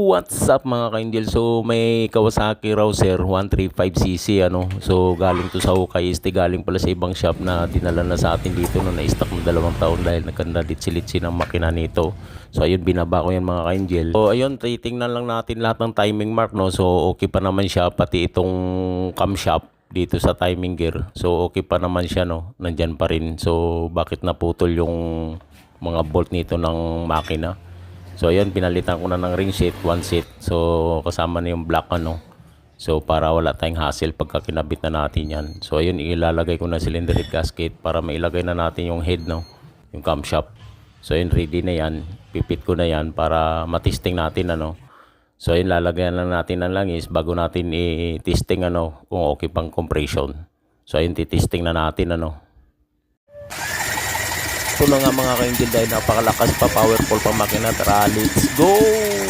What's up mga ka-angel? So may Kawasaki Rouser 135cc ano. So galing to sa Hukay, galing pala sa ibang shop na dinala na sa atin dito no, na-stock ng 2 taon dahil nagkandalitsi-litsi ng makina nito. So ayun, binaba ko yan mga ka-angel. So ayun, titingnan lang natin lahat ng timing mark no. So okay pa naman siya, pati itong camshaft dito sa timing gear. So okay pa naman siya no, nandyan pa rin. So bakit naputol yung mga bolt nito ng makina? So ayun, pinalitan ko na ng ring sheet, 1 sheet. So kasama na yung black ano. So para wala tayong hassle pagka kinabit na natin yan. So ayun, ilalagay ko na cylinder head gasket para mailagay na natin yung head no, yung camshaft. So ayun, ready na yan. Pipit ko na yan para matesting natin ano. So ayun, lalagyan lang natin ng langis bago natin i-testing ano kung okay pang compression. So ayun, titesting na natin ano. Ito na nga mga ka-angel, dahil napakalakas pa, powerful pa makina. Tara, let's go!